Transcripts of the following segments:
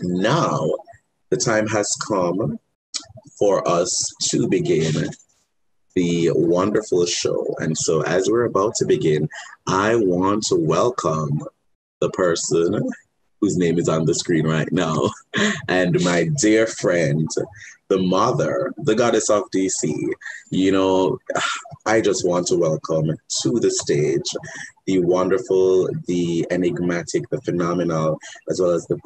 Now, the time has come for us to begin the wonderful show. And so, as we're about to begin, I want to welcome the person whose name is on the screen right now, and my dear friend, the mother, the goddess of DC. You know, I just want to welcome to the stage the wonderful, the enigmatic, the phenomenal, as well as the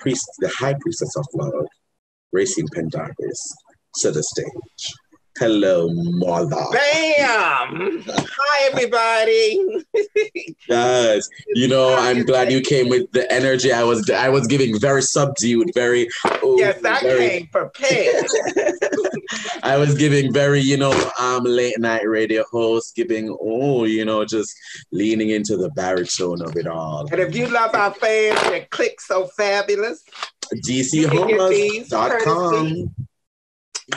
high priestess of love, Rayceen Pendarvis, to the stage. Hello, mother. Bam! Hi, everybody. Yes, you know, I'm glad you came with the energy. I was giving very subdued, very. Yes, I came prepared. I was giving very, late night radio host, giving, just leaning into the baritone of it all. And if you love our fans that click so fabulous, DCHomers.com.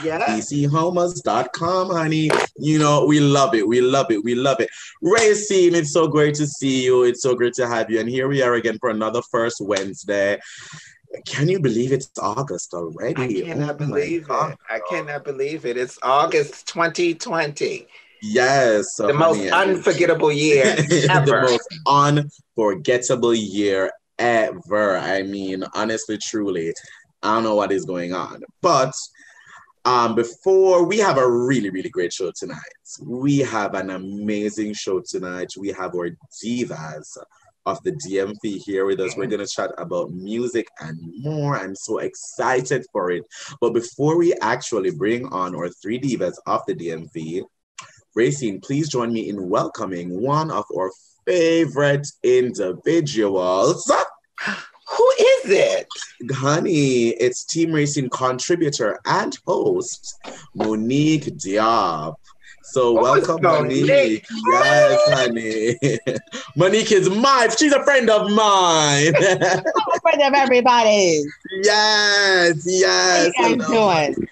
Yeah. DCHomers.com, honey. You know, we love it. We love it. We love it. Rayceen, it's so great to see you. It's so great to have you. And here we are again for another first Wednesday. Can you believe it's August already? I cannot believe it. I cannot believe it. It's August 2020. Yes. The most unforgettable year ever. The most unforgettable year ever. I mean, honestly, truly, I don't know what is going on. But before, we have a really, really great show tonight. We have an amazing show tonight. We have our divas of the DMV here with us. We're going to chat about music and more. I'm so excited for it. But before we actually bring on our three divas of the DMV, Rayceen, please join me in welcoming one of our favorite individuals. Who is it? Honey, it's Team Rayceen contributor and host, Monique Diop. So welcome, Monique. Yes, honey. Monique is she's a friend of mine. I'm a friend of everybody. Yes. How you doing?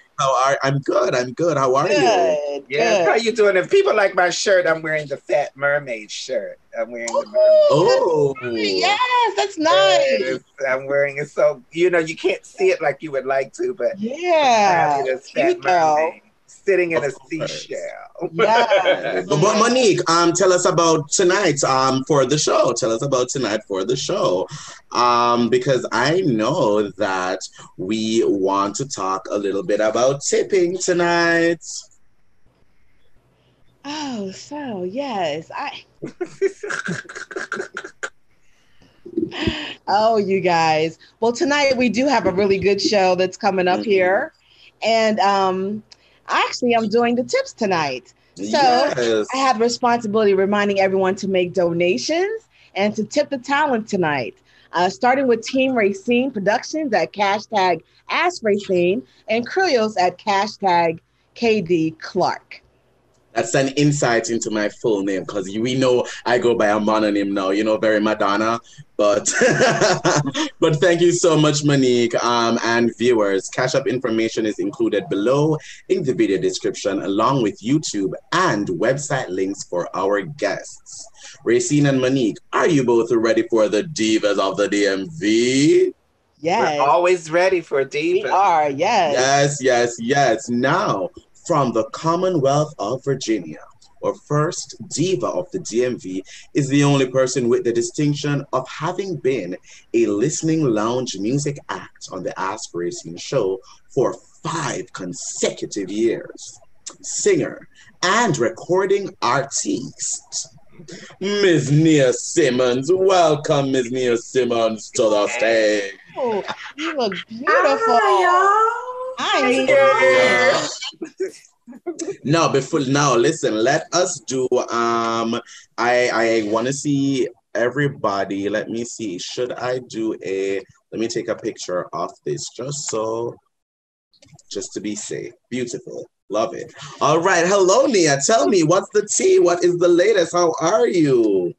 I'm good. How are you? Yeah, how you doing? If people like my shirt, I'm wearing the Fat Mermaid shirt. I'm wearing the mermaid. Oh, yes, that's nice. I'm wearing it, so you can't see it like you would like to, but yeah, Fat Mermaid sitting in a seashell. Yeah. But Monique, tell us about tonight for the show. Tell us about tonight for the show. Because I know that we want to talk a little bit about tipping tonight. Oh, so yes. Oh, you guys. Well, tonight we do have a really good show that's coming up here. And actually, I'm doing the tips tonight. So yes. I have the responsibility of reminding everyone to make donations and to tip the talent tonight. Starting with Team Rayceen Productions at hashtag Ask Rayceen and Krylios at hashtag KD Clark. That's an insight into my full name because we know I go by a mononym now, very Madonna. But but thank you so much, Monique. And viewers, CashApp information is included below in the video description, along with YouTube and website links for our guests. Rayceen and Monique, are you both ready for the divas of the DMV? Yes. We're always ready for divas. We are, yes. Yes. Now, from the Commonwealth of Virginia, our first diva of the DMV is the only person with the distinction of having been a listening lounge music act on the Ask Rayceen Show for 5 consecutive years. Singer and recording artist, Ms. Nia Simmons. Welcome, Ms. Nia Simmons, to the stage. Oh, you look beautiful. Hi, Now, listen, let us do, I want to see everybody. Let me see. Should I do let me take a picture of this just to be safe. Beautiful. Love it. All right. Hello, Nia. Tell me, what's the tea? What is the latest? How are you?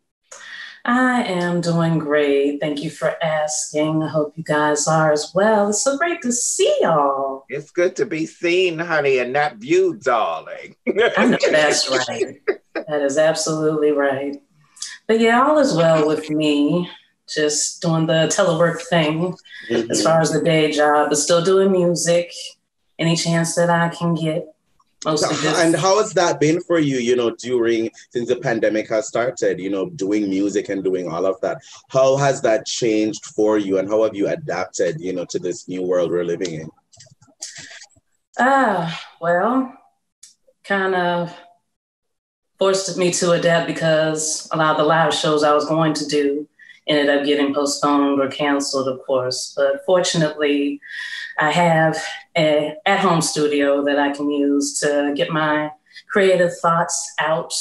I am doing great. Thank you for asking. I hope you guys are as well. It's so great to see y'all. It's good to be seen, honey, and not viewed, darling. I know that's right. That is absolutely right. But yeah, all is well with me. just doing the telework thing as far as the day job, but still doing music any chance that I can get. And how has that been for you, since the pandemic has started, doing music and doing all of that? How has that changed for you, and how have you adapted, to this new world we're living in? Well, kind of forced me to adapt because a lot of the live shows I was going to do ended up getting postponed or canceled, of course. But fortunately, I have an at-home studio that I can use to get my creative thoughts out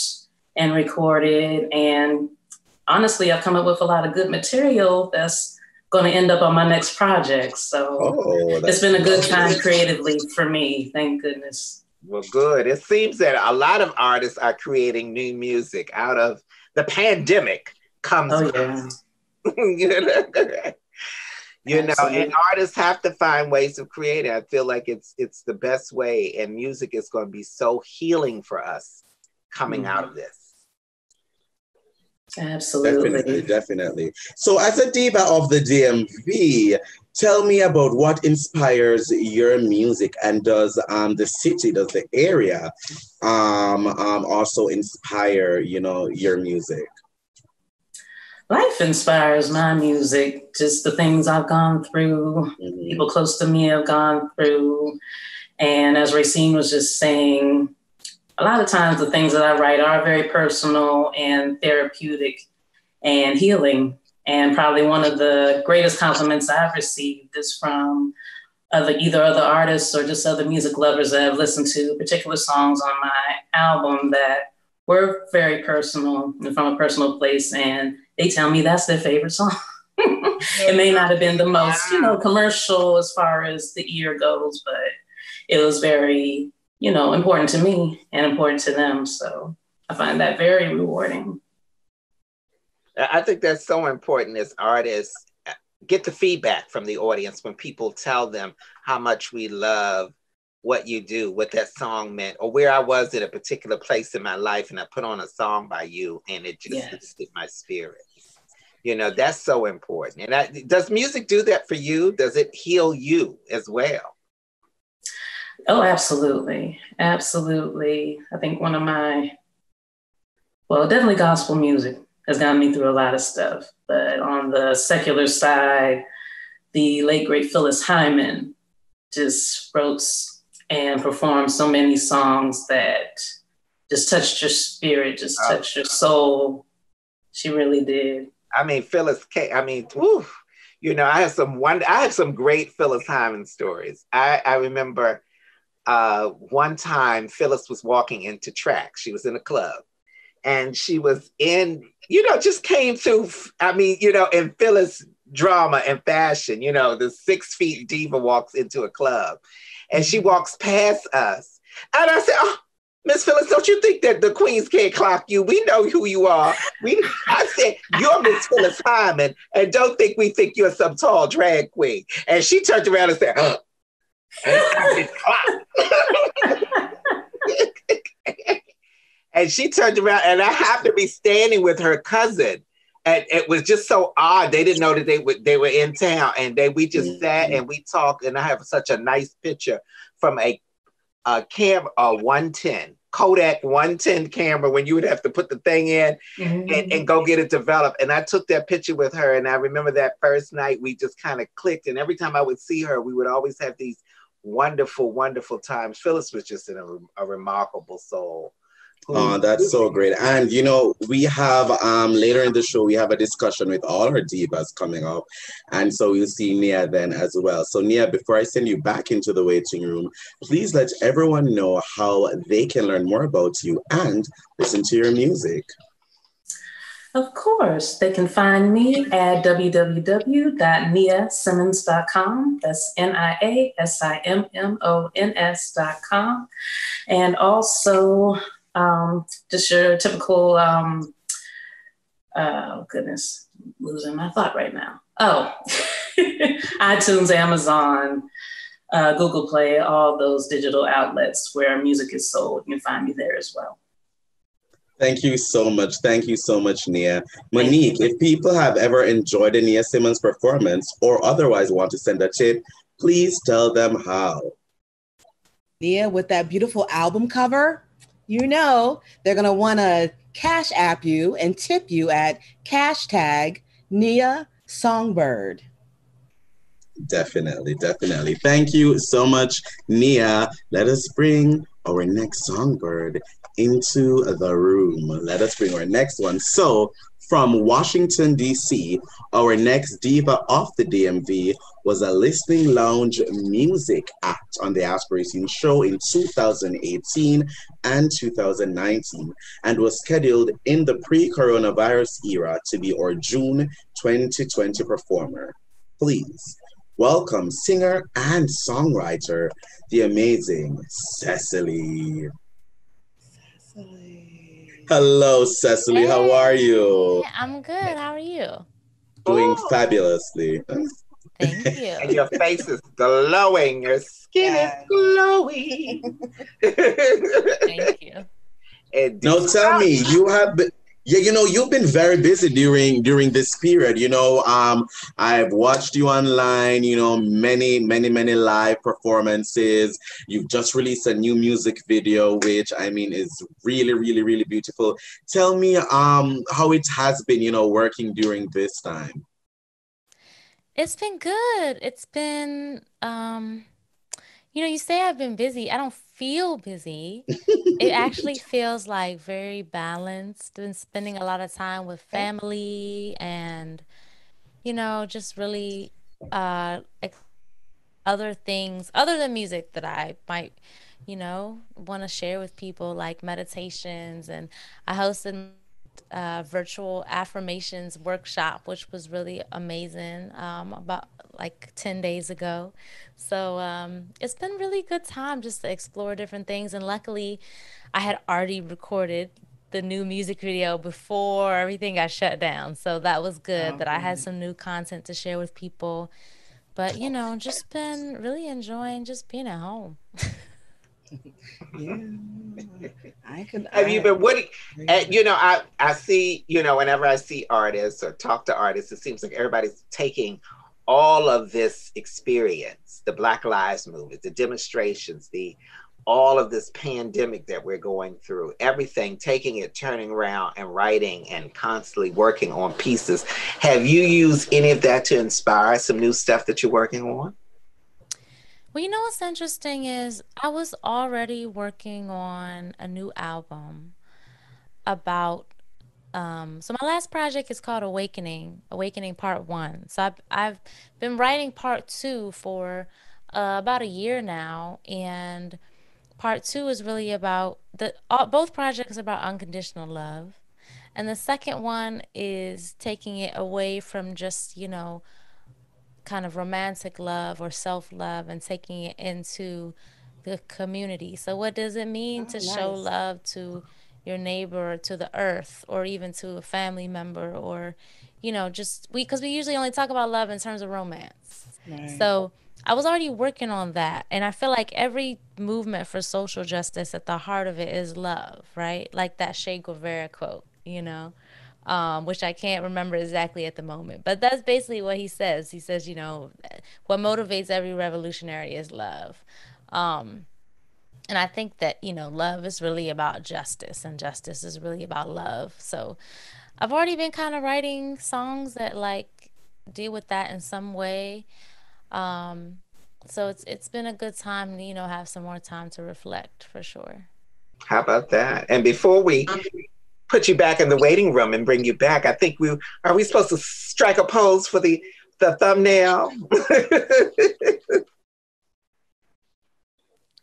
and recorded. And honestly, I've come up with a lot of good material that's going to end up on my next project. So it's been a good time creatively for me. Thank goodness. Well, good. It seems that a lot of artists are creating new music out of the pandemic comes. Oh, yeah. And artists have to find ways of creating. I feel like it's the best way, and music is going to be so healing for us coming out of this. Absolutely. Definitely. So as a diva of the DMV, tell me about what inspires your music, and does the area also inspire, your music? Life inspires my music, just the things I've gone through, people close to me have gone through. And as Rayceen was just saying, a lot of times the things that I write are very personal and therapeutic and healing. And probably one of the greatest compliments I've received is from either other artists or just other music lovers that have listened to particular songs on my album that were very personal and from a personal place. And they tell me that's their favorite song. It may not have been the most, commercial as far as the ear goes, but it was very, important to me and important to them. So I find that very rewarding. I think that's so important as artists. Get the feedback from the audience when people tell them how much we love what you do, what that song meant, or where I was at a particular place in my life and I put on a song by you and it just lifted my spirit. That's so important. And does music do that for you? Does it heal you as well? Oh, absolutely. Absolutely. I think one of definitely gospel music has gotten me through a lot of stuff. But on the secular side, the late, great Phyllis Hyman just wrote and performed so many songs that just touched your spirit, just touched your soul. She really did. I mean, Phyllis K. I have some great Phyllis Hyman stories. I remember one time Phyllis was walking into track. She was in a club and she was in, just came through, in Phyllis drama and fashion, the 6 feet diva walks into a club and she walks past us. And I said, "Oh, Miss Phyllis, don't you think that the queens can't clock you? We know who you are." I said, "You're Miss Phyllis Hyman, and don't think we think you're some tall drag queen." And she turned around and said, "Oh." And she turned around, and I happened to be standing with her cousin. And it was just so odd. They didn't know that they were in town, and we just sat and we talked. And I have such a nice picture from a camera, 110 Kodak 110 camera, when you would have to put the thing in and go get it developed. And I took that picture with her, and I remember that first night we just kind of clicked. And every time I would see her, we would always have these wonderful, wonderful times. Phyllis was just a remarkable soul. Oh, that's so great. And, we have later in the show, we have a discussion with all our divas coming up. And so we'll see Nia then as well. So Nia, before I send you back into the waiting room, please let everyone know how they can learn more about you and listen to your music. Of course, they can find me at www.niasimmons.com. That's NiaSimmons.com. And also, just your typical, losing my thought right now. iTunes, Amazon, Google Play, all those digital outlets where music is sold. You can find me there as well. Thank you so much. Thank you so much, Nia. Monique, if people have ever enjoyed a Nia Simmons performance or otherwise want to send a tip, please tell them how. Nia, with that beautiful album cover, you know they're going to want to cash app you and tip you at hashtag NiaSongbird. Definitely, definitely. Thank you so much, Nia. Let us bring our next songbird into the room. Let us bring our next one. So, from Washington, D.C., our next diva of the DMV was a listening lounge music act on the Ask Rayceen Show in 2018 and 2019 and was scheduled in the pre-coronavirus era to be our June 2020 performer. Please welcome singer and songwriter, the amazing Cecily. Hello, Cecily. Hey, how are you? I'm good. How are you? Doing fabulously. Thank you. And your face is glowing. Your skin is glowing. Thank you. And now tell me, you have been, you've been very busy during this period. I've watched you online, many live performances. You've just released a new music video, which I mean is really, really, really beautiful. Tell me how it has been, working during this time. It's been good. It's been you say I've been busy. I don't feel busy. It actually feels like very balanced. Been spending a lot of time with family and, just really other things other than music that I might, want to share with people, like meditations. And I hosted virtual affirmations workshop, which was really amazing, about like 10 days ago. So it's been really good time just to explore different things. And luckily I had already recorded the new music video before everything got shut down. So that was good that I had some new content to share with people. But, just been really enjoying just being at home. Yeah, Have you been? I see. Whenever I see artists or talk to artists, it seems like everybody's taking all of this experience, the Black Lives Movement, the demonstrations, all of this pandemic that we're going through, everything, taking it, turning around and writing and constantly working on pieces. Have you used any of that to inspire some new stuff that you're working on? Well, what's interesting is I was already working on a new album about, so my last project is called Awakening Part 1. So I've been writing Part 2 for about a year now, and Part 2 is really about both projects are about unconditional love. And the second one is taking it away from just, kind of romantic love or self-love and taking it into the community. So what does it mean to show love to your neighbor, or to the earth, or even to a family member, or, because we usually only talk about love in terms of romance. Right. So I was already working on that. And I feel like every movement for social justice, at the heart of it is love, right? Like that Che Guevara quote, which I can't remember exactly at the moment. But that's basically what he says. He says, what motivates every revolutionary is love. And I think that, love is really about justice, and justice is really about love. So I've already been kind of writing songs that like deal with that in some way. So it's been a good time to, have some more time to reflect, for sure. How about that? And before we put you back in the waiting room and bring you back, I think are we supposed to strike a pose for the thumbnail?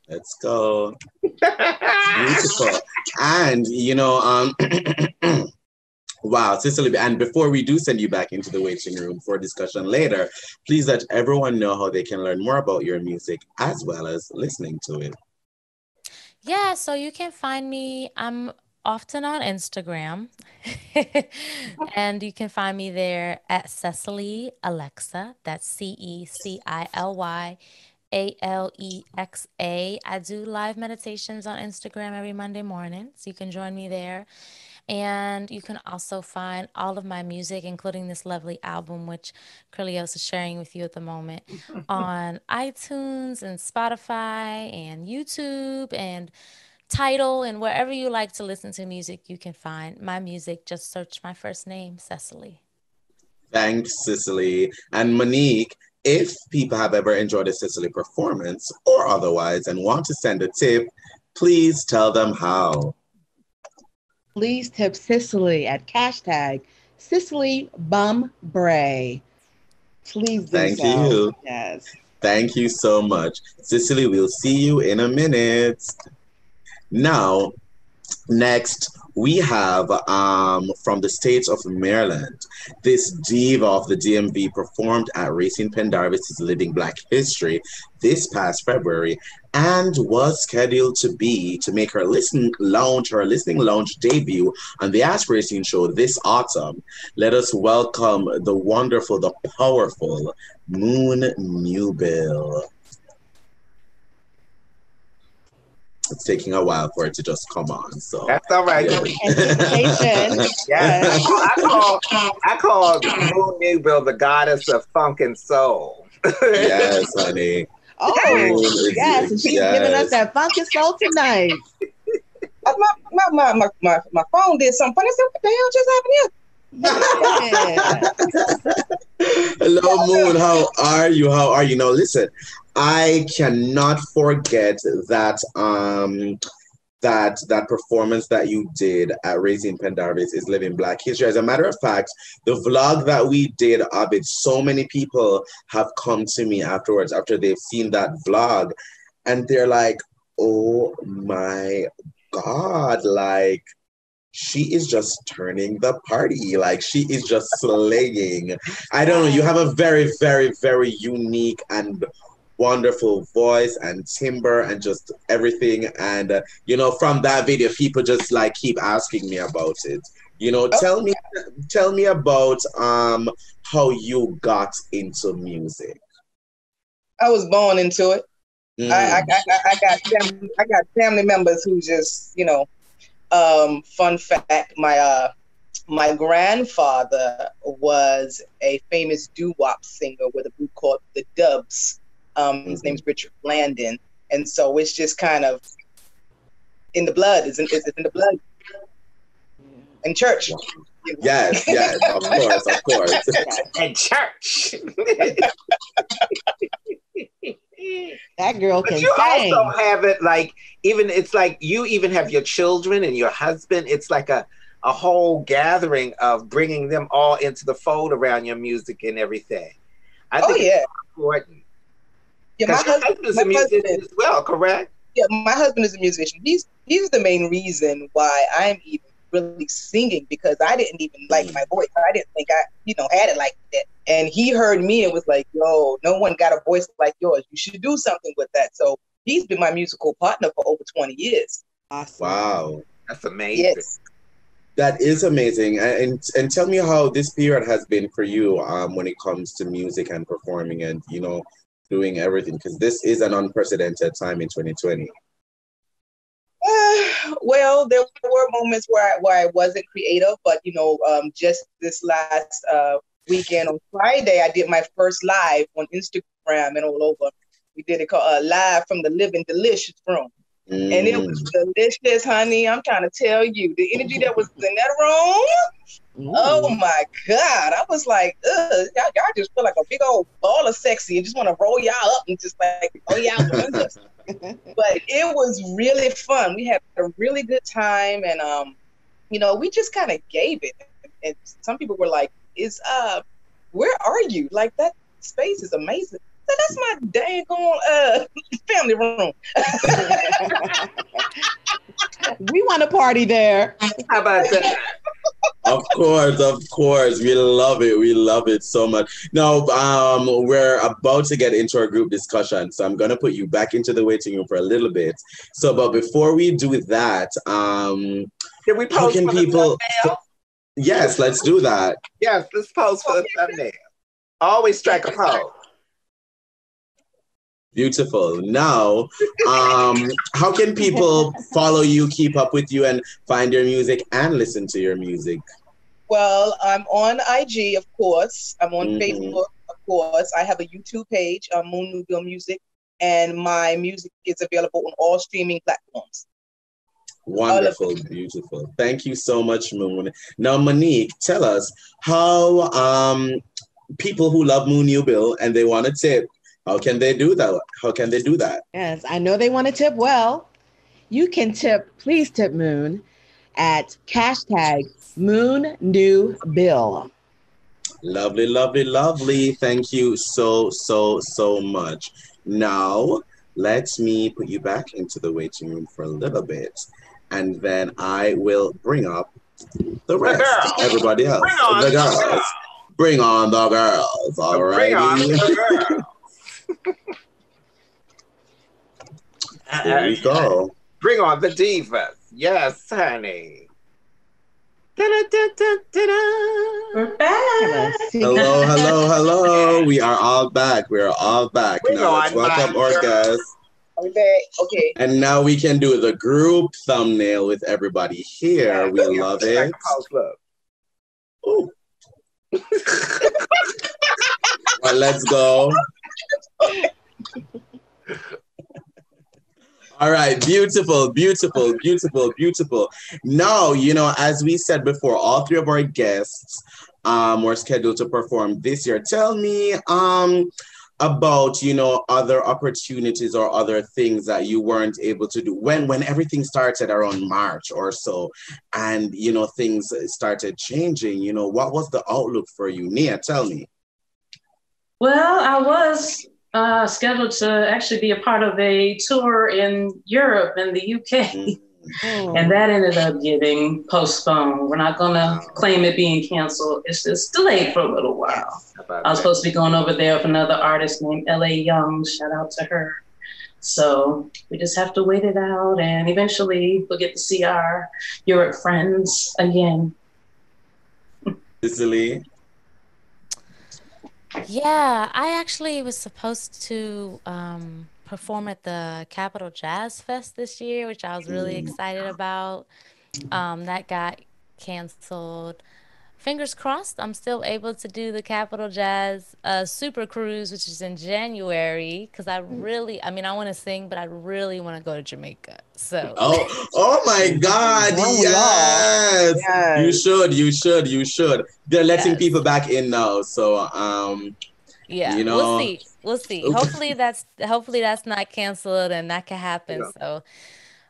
Let's go. Beautiful. And wow, Cecily, and before we do send you back into the waiting room for discussion later, please let everyone know how they can learn more about your music as well as listening to it. Yeah, so you can find me. I'm often on Instagram, and you can find me there at Cecily Alexa. That's CecilyAlexa. Alexa. I do live meditations on Instagram every Monday morning, so you can join me there. And you can also find all of my music, including this lovely album, which Krylios is sharing with you at the moment, on iTunes and Spotify and YouTube and Tidal, and wherever you like to listen to music, you can find my music. Just search my first name, Cecily. Thanks, Cecily. And Monique, if people have ever enjoyed a Cecily performance or otherwise and want to send a tip, please tell them how. Please tip Cecily at # CecilyBumbray. Please do Thank so. you. Yes. Thank you so much. Cecily, we'll see you in a minute. Now, next, we have from the state of Maryland, this diva of the DMV performed at Rayceen Pendarvis' Living Black History this past February and was scheduled to make her listening lounge debut on the Ask Rayceen Show this autumn. Let us welcome the wonderful, the powerful MoonNewbill. It's taking a while for it to just come on, so that's all right. Yeah. Yes, I call MoonNewbill the goddess of funk and soul. Yes, honey. Oh, yes, and she's giving us that funk and soul tonight. My phone did something funny. I said, what the hell just happened here? Hello, Moon. How are you? Now, listen, I cannot forget that that performance that you did at Rayceen Pendarvis is Living Black History. As a matter of fact, the vlog that we did of it, so many people have come to me afterwards after they've seen that vlog, and they're like, oh my God, like, she is just turning the party. Like, she is just slaying. I don't know. You have a very, very, very unique and wonderful voice and timbre and just everything. And, from that video, people just like keep asking me about it. Tell me about how you got into music. I was born into it. I got family members who just, fun fact, my grandfather was a famous doo-wop singer with a group called the Dubs. His name's Richard Blandon. And so it's just kind of in the blood. It's in the blood. In church. Yes, of course. In church. That girl can you sing. Also have it like, it's like you even have your children and your husband. It's like a whole gathering of bringing them all into the fold around your music and everything. I think it's important. Yeah, my husband's a musician as well, correct? Yeah, my husband is a musician. He's the main reason why I'm even really singing, because I didn't even like my voice. I didn't think I, had it like that. And he heard me and was like, yo, no one got a voice like yours. You should do something with that. So he's been my musical partner for over 20 years. Awesome. Wow. That's amazing. Yes. That is amazing. And tell me how this period has been for you when it comes to music and performing and, doing everything, because this is an unprecedented time in 2020. Well, there were moments where I wasn't creative, but just this last weekend on Friday, I did my first live on Instagram and all over. We did it called Live from the Living Delicious Room. And it was delicious, honey. I'm trying to tell you, the energy that was in that room. Oh my God. I was like, y'all just feel like a big old ball of sexy and just want to roll y'all up and just like, oh yeah, but it was really fun. We had a really good time, and we just kind of gave it. And some people were like, where are you? Like, that space is amazing. So that's my dang on family room. We want to party there. How about that? Of course. We love it. We love it so much. Now, we're about to get into our group discussion, so I'm going to put you back into the waiting room for a little bit. So, but before we do that, can we post how can for people... the thumbnail? Yes, let's do that. Yes, let's post for the thumbnail. Always strike a pose. Beautiful. Now, how can people follow you, keep up with you, and find your music and listen to your music? Well, I'm on IG, of course. I'm on Facebook, of course. I have a YouTube page, MoonNewbill Music, and my music is available on all streaming platforms. Wonderful, beautiful. Thank you so much, Moon. Now, Monique, tell us how people who love MoonNewbill and they want to tip, how can they do that? How can they do that? Yes, I know they want to tip well. You can tip, please tip Moon at hashtag MoonNewbill. Lovely, lovely, lovely. Thank you so much. Now, let me put you back into the waiting room for a little bit, and then I will bring up the rest. Everybody else. The girls. Bring on the girls. All right. Here we go. Bring on the divas. Yes, honey. We're back. Hello, hello, hello. We are all back. We are all back. Now let's welcome our guests. Okay. And now we can do the group thumbnail with everybody here. We love it. Ooh. Well, let's go. All right, beautiful, beautiful, beautiful, beautiful. Now, you know, as we said before, all three of our guests were scheduled to perform this year. Tell me about, you know, other opportunities or other things that you weren't able to do when everything started around March or so, and, you know, things started changing. You know, what was the outlook for you? Nia, tell me. Well, I was scheduled to actually be a part of a tour in Europe and the UK. And that ended up getting postponed. We're not going to claim it being canceled. It's just delayed for a little while. I was supposed to be going over there with another artist named L.A. Young. Shout out to her. So we just have to wait it out, and eventually we'll get to see our Europe friends again. Cecily? Yeah, I actually was supposed to perform at the Capitol Jazz Fest this year, which I was really excited about. That got canceled. Fingers crossed, I'm still able to do the Capitol Jazz Super Cruise, which is in January, because I want to sing, but I really want to go to Jamaica. So. Oh my God! Yes! You should. They're letting people back in now, so yeah, you know, we'll see. Hopefully that's not canceled, and that can happen. Yeah. So.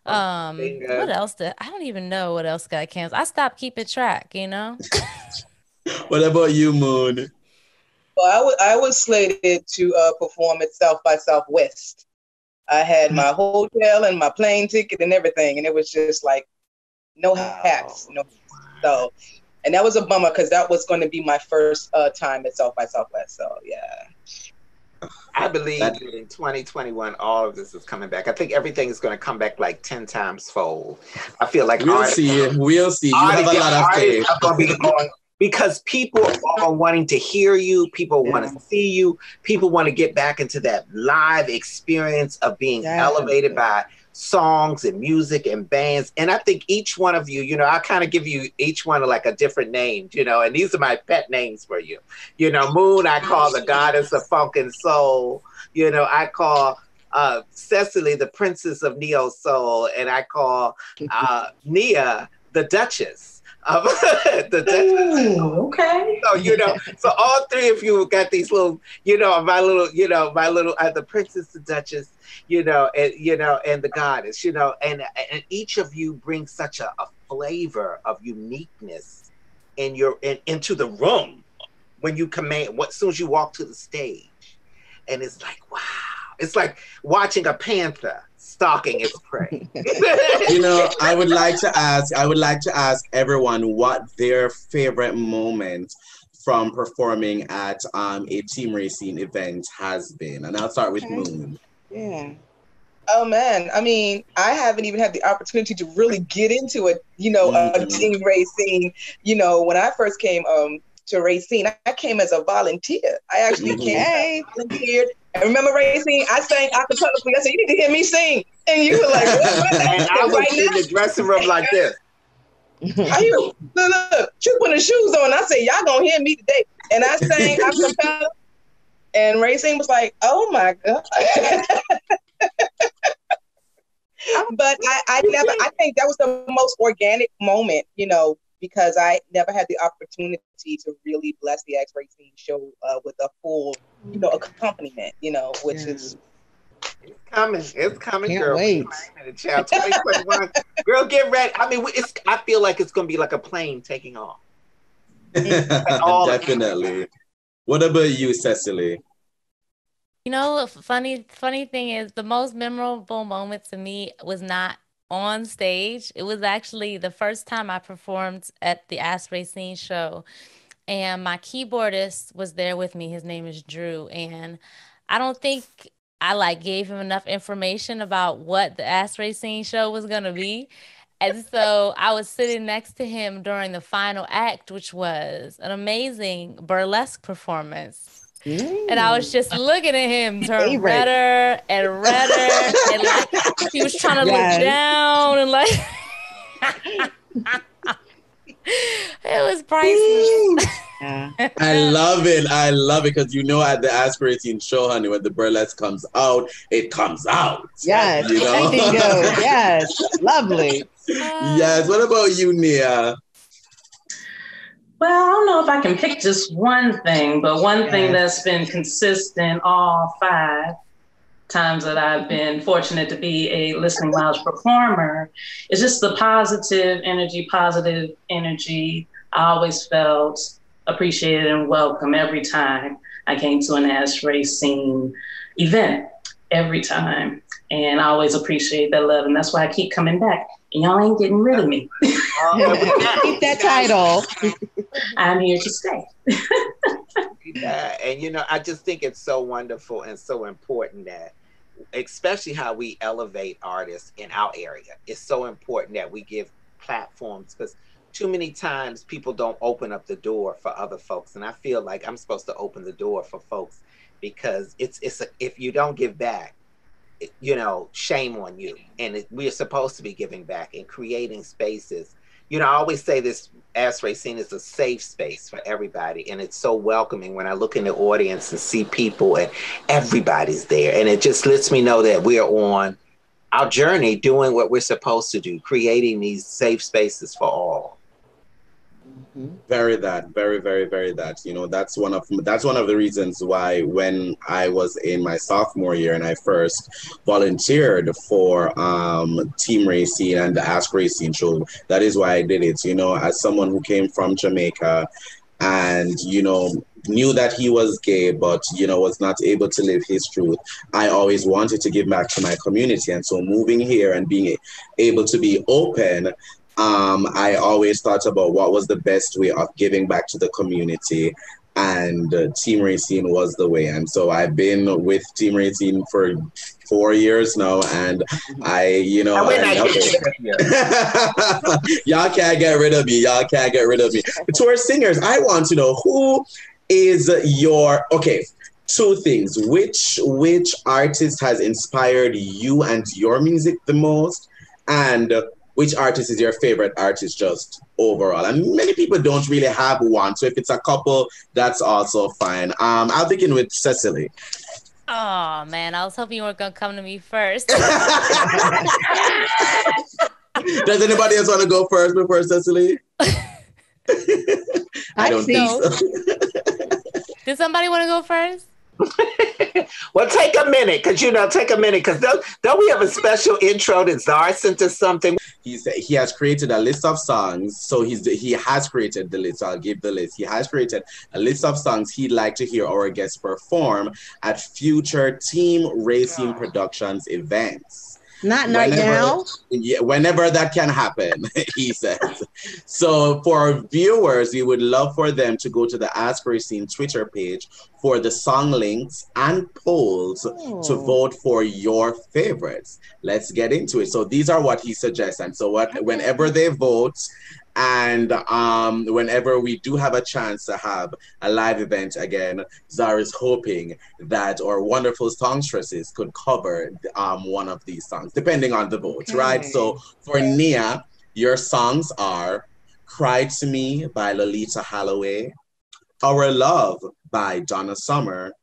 What else I don't even know what else got canceled. I stopped keeping track, you know. What about you, Moon? Well, I was slated to perform at South by Southwest. I had my hotel and my plane ticket and everything, and it was just like no hats, no. So, and that was a bummer because that was going to be my first time at South by Southwest. So yeah. I believe that in 2021, all of this is coming back. I think everything is going to come back like 10 times fold. I feel like we'll see. You have a lot of faith. Because people are wanting to hear you. People want to see you. People want to get back into that live experience of being elevated by songs and music and bands. And I think each one of you, you know, I kind of give you each one like a different name, you know, and these are my pet names for you. You know, Moon, I call the goddess of funk and soul. You know, I call Cecily the princess of neo soul, and I call Nia the duchess. The Duchess. Ooh, okay. So, you know, so all three of you got these little, the princess, the Duchess, and the goddess, and each of you brings such a flavor of uniqueness into the room when you as soon as you walk to the stage. And it's like, wow. It's like watching a panther stalking its prey. You know, I would like to ask everyone what their favorite moment from performing at a Team Rayceen event has been. And I'll start with Moon. Yeah. Oh man, I mean, I haven't even had the opportunity to really get into it, a Team Rayceen. When I first came to Rayceen, I came as a volunteer. I actually volunteered And remember, Rayceen, I sang acapella for you. I said, you need to hear me sing. And you were like, what? And I was in the dressing room like this. How you? Look, she putting the shoes on. I said, y'all gonna hear me today. And I sang acapella. And Rayceen was like, oh my God. But I think that was the most organic moment, because I never had the opportunity to really bless the Ask Rayceen show with a full, accompaniment, which is. It's coming, Can't girl. wait. Child, 2021. Girl, get ready. I mean, I feel like it's going to be like a plane taking off. Definitely. What about you, Cecily? Funny thing is, the most memorable moment to me was not on stage. It was actually the first time I performed at the Ask Rayceen show. And my keyboardist was there with me. His name is Drew. And I don't think I gave him enough information about what the Ask Rayceen show was going to be. And so I was sitting next to him during the final act, which was an amazing burlesque performance. And I was just looking at him turn redder and redder. And he was trying to look down and it was priceless. Yeah. I love it because at the Ask Rayceen show, honey, when the burlesque comes out, it comes out. Yes, everything goes. Yes, lovely. Yes. What about you, Nia? Well, I don't know if I can pick just one thing, but one thing that's been consistent all 5 times that I've been fortunate to be a listening lounge performer is just the positive energy. I always felt appreciated and welcome every time I came to an Ask Rayceen event, every time. And I always appreciate that love. And that's why I keep coming back. And y'all ain't getting rid of me. Keep that title. I'm here to stay. Yeah, and I just think it's so wonderful and so important that, especially how we elevate artists in our area, it's so important that we give platforms, because too many times people don't open up the door for other folks. And I feel like I'm supposed to open the door for folks, because if you don't give back, shame on you. And we are supposed to be giving back and creating spaces. I always say this, Ask Rayceen is a safe space for everybody. And it's so welcoming when I look in the audience and see people and everybody's there. And it just lets me know that we're on our journey doing what we're supposed to do, creating these safe spaces for all. Very, very, very that. That's one of the reasons why when I was in my sophomore year and I first volunteered for Team Rayceen and the Ask Rayceen show, that is why I did it. As someone who came from Jamaica and knew that he was gay, but was not able to live his truth, I always wanted to give back to my community. And so moving here and being able to be open, I always thought about what was the best way of giving back to the community, and Team Rayceen was the way. And so I've been with Team Rayceen for 4 years now, and I love it. Y'all can't get rid of me. To our singers, I want to know, who is your, 2 things. Which artist has inspired you and your music the most? And which artist is your favorite artist just overall? And many people don't really have one. So if it's a couple, that's also fine. I'll begin with Cecily. Oh, man, I was hoping you weren't going to come to me first. Does anybody else want to go first before Cecily? I don't think so. Did somebody want to go first? Well, take a minute, because don't we have a special intro that Czar sent us something? He has created a list of songs. So he has created the list. So I'll give the list. He has created a list of songs he'd like to hear our guests perform at future Team Rayceen Productions events. Not now. Yeah, whenever that can happen, he says. So for our viewers, we would love for them to go to the Ask Rayceen Twitter page for the song links and polls to vote for your favorites. Let's get into it. So these are what he suggests. And so whenever they vote, And whenever we do have a chance to have a live event again, Zara is hoping that our wonderful songstresses could cover one of these songs, depending on the votes, right? So for Nia, your songs are Cry to Me by Lolita Holloway, Our Love by Donna Summer,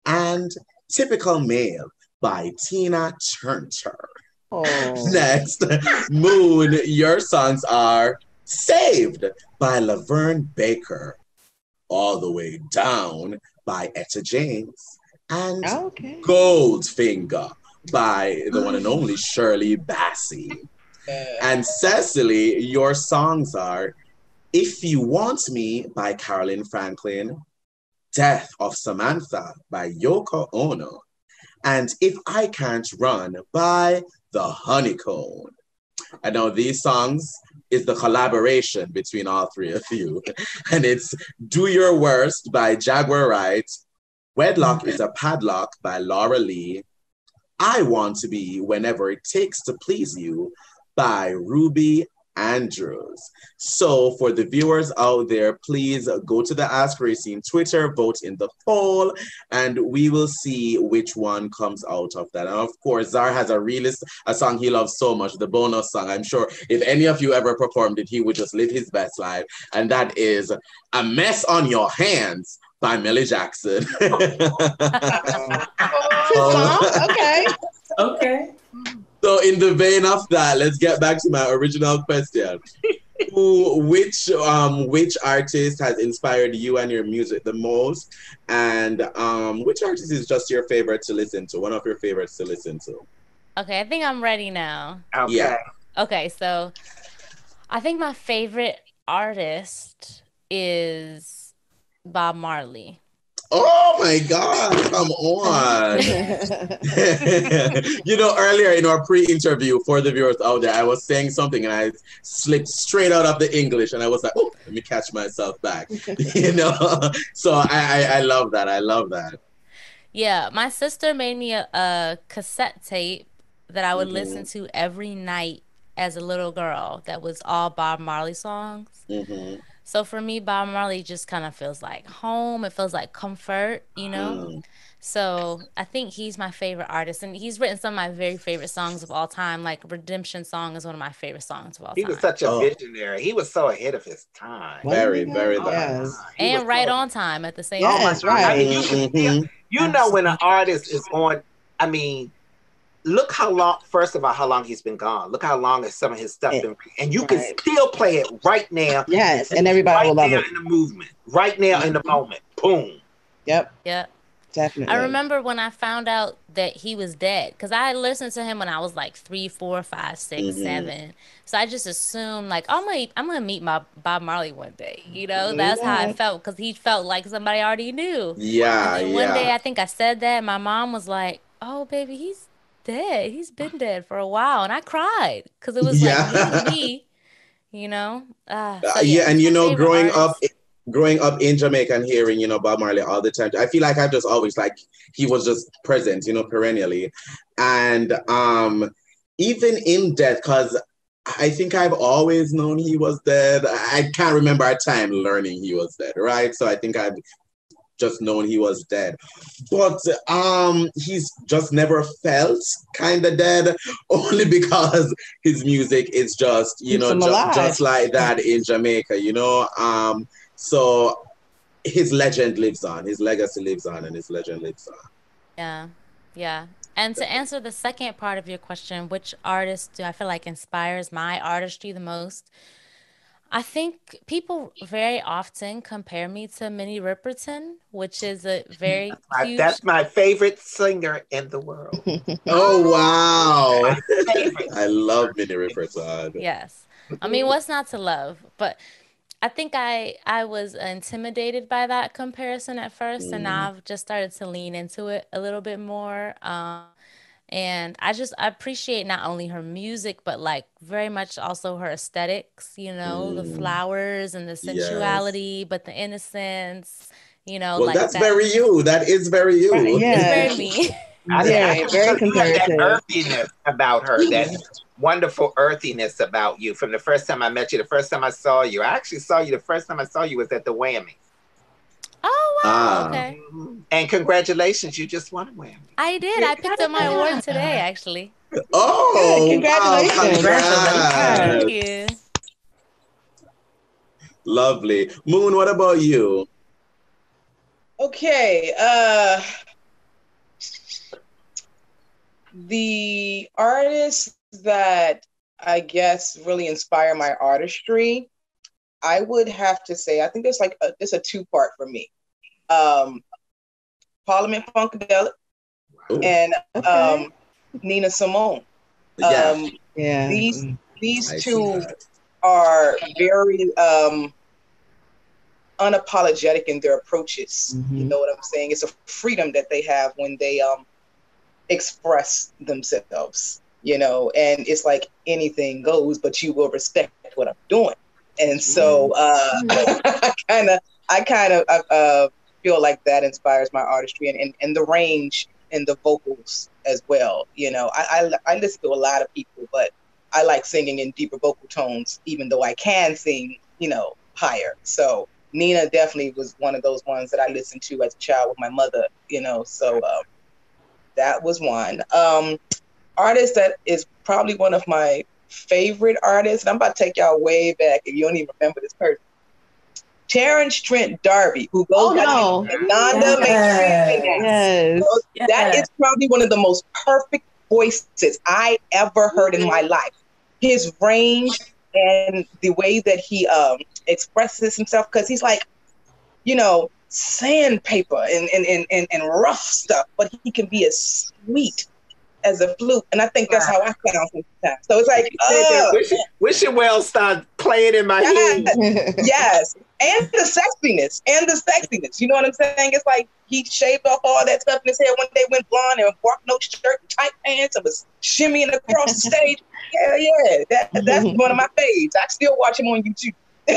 and Typical Male by Tina Turner. Oh. Next, Moon, your songs are Saved by Laverne Baker, All the Way Down by Etta James, and Goldfinger by the one and only Shirley Bassey. And Cecily, your songs are If You Want Me by Carolyn Franklin, Death of Samantha by Yoko Ono, and If I Can't Run by The Honeycomb. And now these songs is the collaboration between all three of you. And it's Do Your Worst by Jaguar Wright, Wedlock is a Padlock by Laura Lee, I Want to Be Whenever It Takes to Please You by Ruby Andrews. So for the viewers out there, please go to the Ask Rayceen Twitter, vote in the poll, and we will see which one comes out of that. And of course, Zar has a song he loves so much, the bonus song. I'm sure if any of you ever performed it, he would just live his best life. And that is A Mess on Your Hands by Millie Jackson. Okay. So in the vein of that, let's get back to my original question. Which artist has inspired you and your music the most? And which artist is just your favorite to listen to? One of your favorites to listen to? Okay, I think I'm ready now. Okay. Yeah. Okay, so I think my favorite artist is Bob Marley. Oh my God, come on. Earlier in our pre-interview for the viewers out there, I was saying something and I slipped straight out of the English and I was like, oh, let me catch myself back. So I love that. I love that. Yeah, my sister made me a cassette tape that I would listen to every night as a little girl that was all Bob Marley songs. So for me, Bob Marley just kind of feels like home. It feels like comfort, So I think he's my favorite artist. And he's written some of my very favorite songs of all time. Like Redemption Song is one of my favorite songs of all time. He was such a visionary. He was so ahead of his time. Very, very nice. And right on time at the same time. Yes, right. You know when an artist is on, look how long, first of all, how long he's been gone. Look how long some of his stuff been. And you can still play it right now. Yes, and everybody will love it. Right now in the movement. Right now in the moment. Boom. Yep. Definitely. I remember when I found out that he was dead, because I listened to him when I was like 3, 4, 5, 6, 7. So I just assumed like, I'm gonna meet my Bob Marley one day. That's how I felt, because he felt like somebody I already knew. Yeah. And then one day I think I said that, and my mom was like, "Oh, baby, he's dead. He's been dead for a while," and I cried because it was like me. And growing up in Jamaica and hearing, Bob Marley all the time, I feel like I've just always he was just present, perennially. And even in death, because I think I've always known he was dead. I can't remember a time learning he was dead, right? So I think I've just known he was dead. But he's just never felt kind of dead, only because his music is just, just like that in Jamaica, So his legend lives on, his legacy lives on, and his legend lives on. Yeah. And to answer the second part of your question, which artist do I feel like inspires my artistry the most? I think people very often compare me to Minnie Riperton, which is a very huge... That's my favorite singer in the world. Oh, wow. I love Minnie Riperton. Yes. What's not to love? But I think I was intimidated by that comparison at first, and now I've just started to lean into it a little bit more. And I appreciate not only her music, but very much also her aesthetics, the flowers and the sensuality, but the innocence, Well, that's very you. That is very you. It's very me. Very conservative. That earthiness about her, that wonderful earthiness about you from the first time I met you, the first time I saw you. I actually saw you the first time I saw you was at the Whammy. Oh, wow. Okay. And congratulations, you just won a Whammy. I did. I picked up my award today, actually. Oh, congratulations. Wow, Thank you. Lovely. Moon, what about you? Okay. The artists that I guess really inspire my artistry, I would have to say, I think there's like there's a two-part for me. Parliament Funkadelic and Nia Simmons. These two are very unapologetic in their approaches. You know what I'm saying? It's a freedom that they have when they express themselves, you know, and it's like anything goes, but you will respect what I'm doing. And so I kind of feel like that inspires my artistry and the range in the vocals as well. You know, I listen to a lot of people, but I like singing in deeper vocal tones, even though I can sing, you know, higher. So Nina definitely was one of those ones that I listened to as a child with my mother, you know, so that was one. Artist that is probably one of my favorite artists, and I'm about to take y'all way back if you don't even remember this person. Terrence Trent D'Arby, who goes by Nanda. That is probably one of the most perfect voices I ever heard in my life. His range and the way that he expresses himself, because he's like, you know, sandpaper and rough stuff, but he can be as sweet as a flute, and I think that's how I sound sometimes. So it's like, wish it well start playing in my head. Yes, and the sexiness, you know what I'm saying? It's like he shaved off all that stuff in his hair one day, went blonde and wore no shirt and tight pants and was shimmying across the stage. That's one of my faves. I still watch him on YouTube. I'm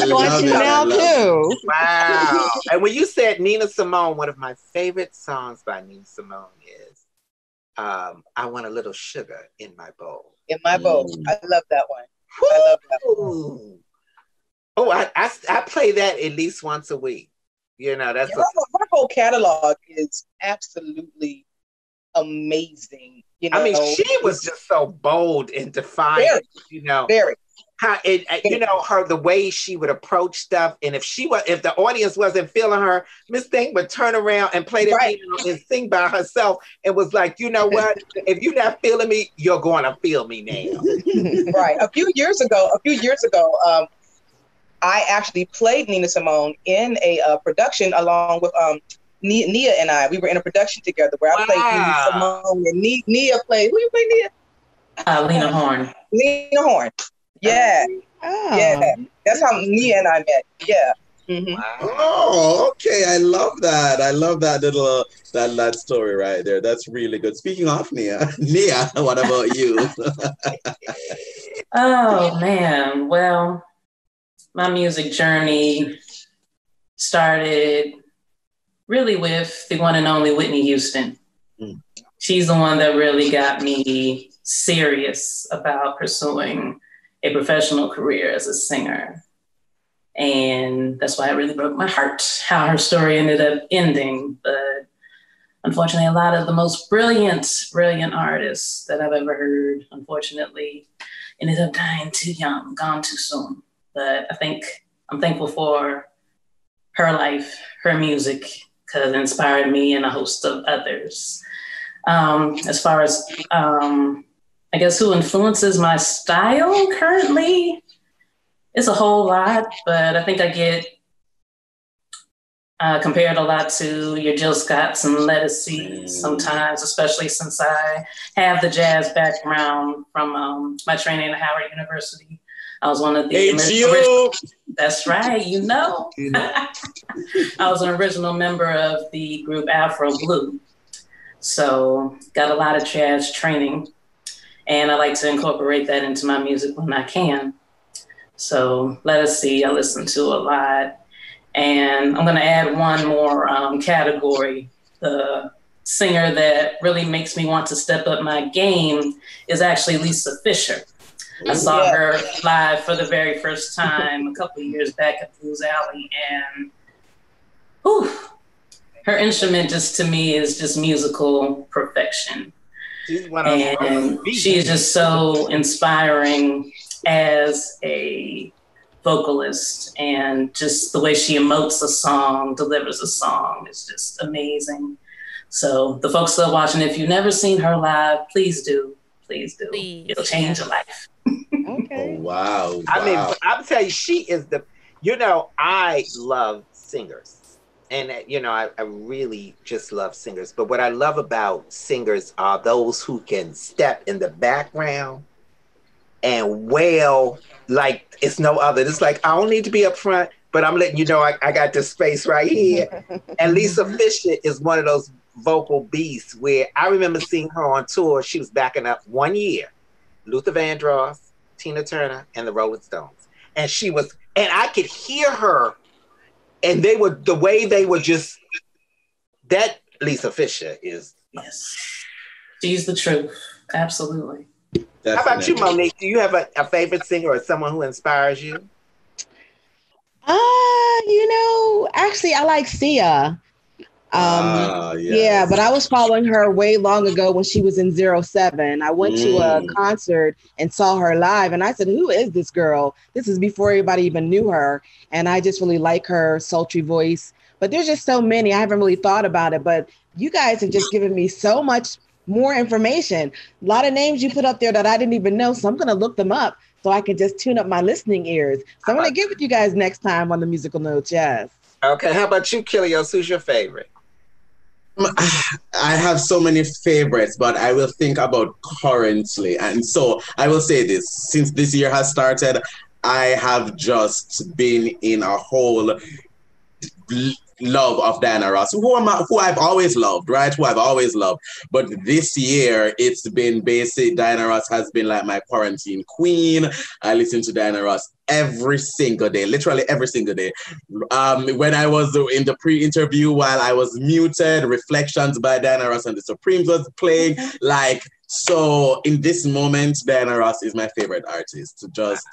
watching now too. Wow. And when you said Nia Simmons, one of my favorite songs by Nia Simmons is I Want a Little Sugar in My Bowl. In My Bowl. I love that one. I love that one. Oh, I play that at least once a week. You know, that's her whole catalog is absolutely amazing. You know, I mean, she was just so bold and defiant. Very, you know, very. How you know, the way she would approach stuff, and if the audience wasn't feeling her, Miss Thing would turn around and play the piano and sing by herself, and was like, you know what? If you're not feeling me, you're going to feel me now. Right. A few years ago, I actually played Nia Simmons in a production along with Nia and I. We were in a production together where I played Nia Simmons and Nia played. Who you play, Nia? Lena Horne. Lena Horne. Yeah. Yeah. That's how Nia and I met. Yeah. Wow. Oh, okay. I love that. I love that little that story right there. That's really good. Speaking of Nia, what about you? Oh man. Well, my music journey started really with the one and only Whitney Houston. She's the one that really got me serious about pursuing a professional career as a singer. And that's why it really broke my heart, how her story ended up ending. But unfortunately, a lot of the most brilliant artists that I've ever heard, unfortunately, ended up dying too young, gone too soon. But I'm thankful for her life, her music, because it inspired me and a host of others. As far as, I guess, who influences my style currently, it's a whole lot, but I think I get compared a lot to your Jill Scotts and Lettucey sometimes, especially since I have the jazz background from my training at Howard University. I was one of the that's right, you know. I was an original member of the group Afro Blue. So got a lot of jazz training, and I like to incorporate that into my music when I can. So Lettucey, I listen to a lot. And I'm gonna add one more category the singer that really makes me want to step up my game is actually Lisa Fisher. I saw her live for the very first time a couple of years back at Blues Alley, and her instrument just to me is just musical perfection. And she is just so inspiring as a vocalist, and just the way she emotes a song, delivers a song is just amazing. So the folks that are watching, if you've never seen her live, please do. Please do. Please. It'll change your life. Okay. Oh, wow. I mean, I'll tell you, she is I love singers. And, I really just love singers. But what I love about singers are those who can step in the background and wail like it's no other. It's like, I don't need to be up front, but I'm letting you know I got this space right here. And Lisa Fisher is one of those vocal beasts where I remember seeing her on tour. She was backing up one year. Luther Vandross, Tina Turner, and the Rolling Stones. And I could hear her, and the way they were just, that Lisa Fisher is. Yes. She's the truth. Absolutely. Definitely. How about you, Monique? Do you have a favorite singer or someone who inspires you? Actually, I like Sia. Yes. Yeah, but I was following her way long ago when she was in 07. I went to a concert and saw her live, and I said, who is this girl? This is before everybody even knew her. And I just really like her sultry voice. But there's just so many. I haven't really thought about it, but you guys have just given me so much more information. A lot of names you put up there that I didn't even know. So I'm going to look them up so I can just tune up my listening ears. So I'm going to get with you guys next time on the Musical Notes. Yes. Okay. How about you, Krylios? Who's your favorite? I have so many favorites, but I will think about currently. And so I will say this, since this year has started, I have just been in a whole love of Diana Ross, who I've always loved, right? Who I've always loved. But this year, it's been basic. Diana Ross has been like my quarantine queen. I listen to Diana Ross every single day, literally every single day. When I was in the pre-interview, while I was muted, Reflections by Diana Ross and the Supremes was playing. So in this moment, Diana Ross is my favorite artist. Just,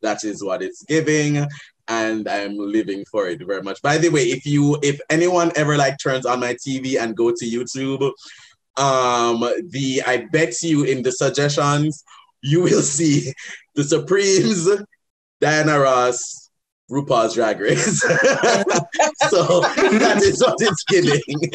that is what it's giving. And I'm living for it very much. By the way, if anyone ever turns on my TV and go to YouTube, I bet you in the suggestions, you will see the Supremes, Diana Ross, RuPaul's Drag Race. So that is what it's giving.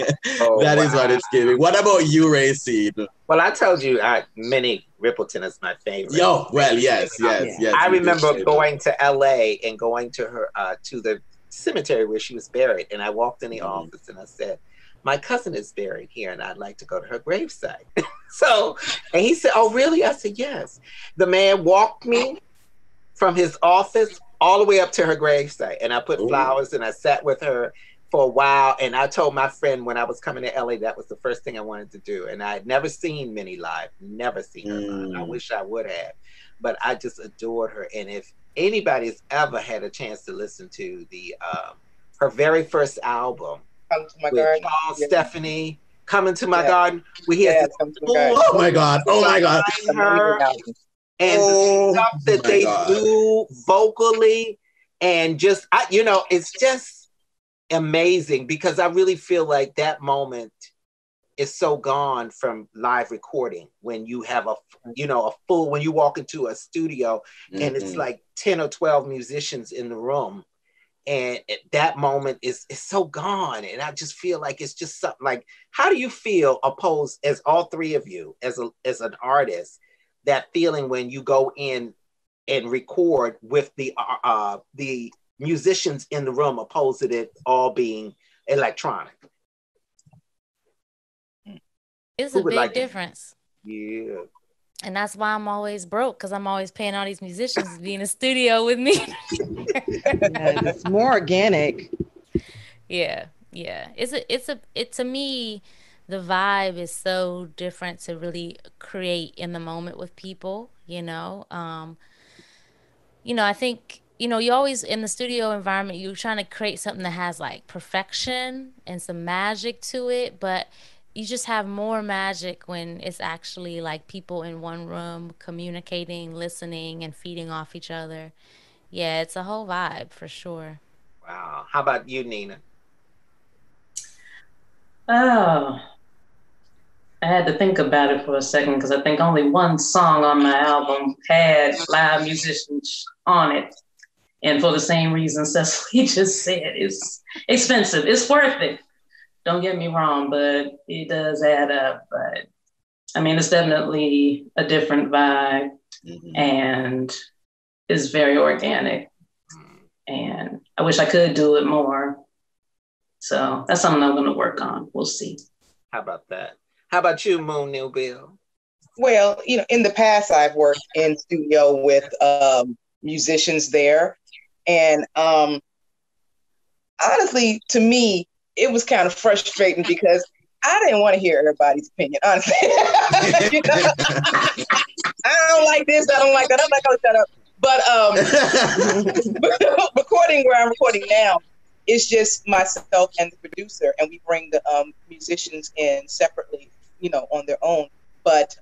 That is what it's giving. What about you, Rayceen? Well, I told you Minnie Rippleton is my favorite. Yes. I remember going to LA and going to her to the cemetery where she was buried. And I walked in the office and I said, my cousin is buried here and I'd like to go to her gravesite. And he said, oh, really? I said, yes. The man walked me from his office all the way up to her gravesite. And I put flowers and I sat with her for a while. And I told my friend when I was coming to LA, that was the first thing I wanted to do. And I had never seen Minnie live, never seen her live. I wish I would have, but I just adored her. And if anybody's ever had a chance to listen to her very first album, Come to My with Garden. Paul Stephanie, Come Into My Garden, where he has oh my God. her, and the stuff that they do vocally, and just it's just amazing, because I really feel like that moment is so gone from live recording when you have a full, when you walk into a studio and it's like 10 or 12 musicians in the room, and that moment is so gone. And I just feel like it's just something like, how do you feel opposed, as all three of you, as an artist, that feeling when you go in and record with the musicians in the room, opposed to it all being electronic? It's a big difference. Yeah. And that's why I'm always broke, because I'm always paying all these musicians to be in the studio with me. It's more organic. Yeah. To me, the vibe is so different to really create in the moment with people, I think you know, you always in the studio environment, you're trying to create something that has like perfection and some magic to it, but you just have more magic when it's actually like people in one room communicating, listening, and feeding off each other. Yeah, it's a whole vibe for sure. Wow. How about you, Nina? Oh, I had to think about it for a second because I think only one song on my album had live musicians on it. And for the same reason Cecily just said, it's expensive. It's worth it. Don't get me wrong, but it does add up. But I mean, it's definitely a different vibe and it's very organic. And I wish I could do it more. So that's something I'm going to work on. We'll see. How about that? How about you, MoonNewbill? Well, you know, in the past, I've worked in studio with musicians there. And honestly, to me, it was kind of frustrating because I didn't want to hear everybody's opinion, honestly. You know? I don't like this, I don't like that. I'm like, oh, shut up. But recording where I'm recording now, it's just myself and the producer, and we bring the musicians in separately, you know, on their own. But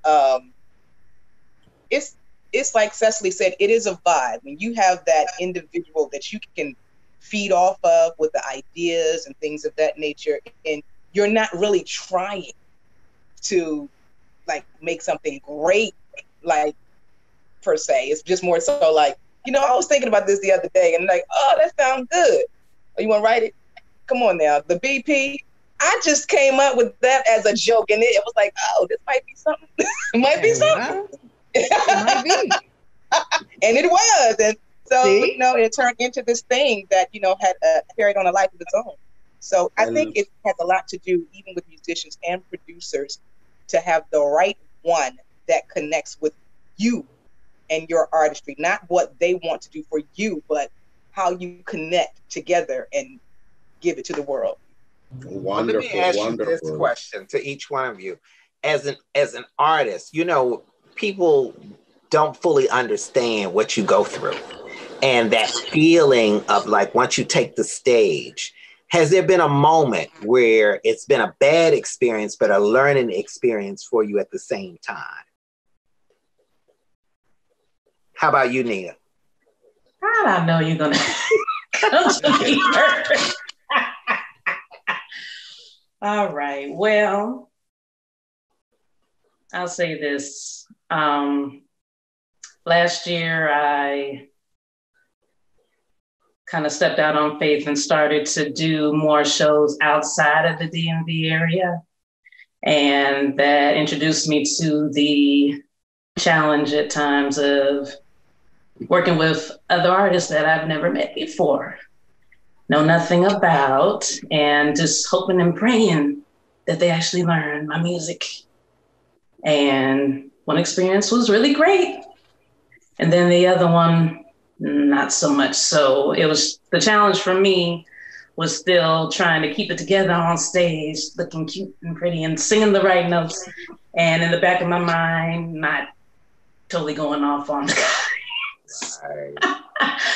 it's like Cecily said, it is a vibe. When you have that individual that you can feed off of with the ideas and things of that nature, and you're not really trying to like make something great, like per se. It's just more so like, you know, I was thinking about this the other day and like, oh, that sounds good. Oh, you want to write it? Come on now. The BP, I just came up with that as a joke, and it was like, oh, this might be something. It might be something. It might be. And it was. And so, you know, it turned into this thing that, you know, had carried on a life of its own. So I think it has a lot to do, even with musicians and producers, to have the right one that connects with you and your artistry, not what they want to do for you, but how you connect together and give it to the world. Wonderful. Let me ask you this question to each one of you. As an artist, you know, people don't fully understand what you go through. And that feeling of like, once you take the stage, has there been a moment where it's been a bad experience, but a learning experience for you at the same time? How about you, Nia? I don't know you're gonna come to me first. All right. Well, I'll say this. Last year, I kind of stepped out on faith and started to do more shows outside of the DMV area. And that introduced me to the challenge at times of working with other artists that I've never met before, know nothing about, and just hoping and praying that they actually learn my music. And one experience was really great. And then the other one, not so much. So it was, the challenge for me was still trying to keep it together on stage, looking cute and pretty and singing the right notes. And in the back of my mind, not totally going off on the guys. Right.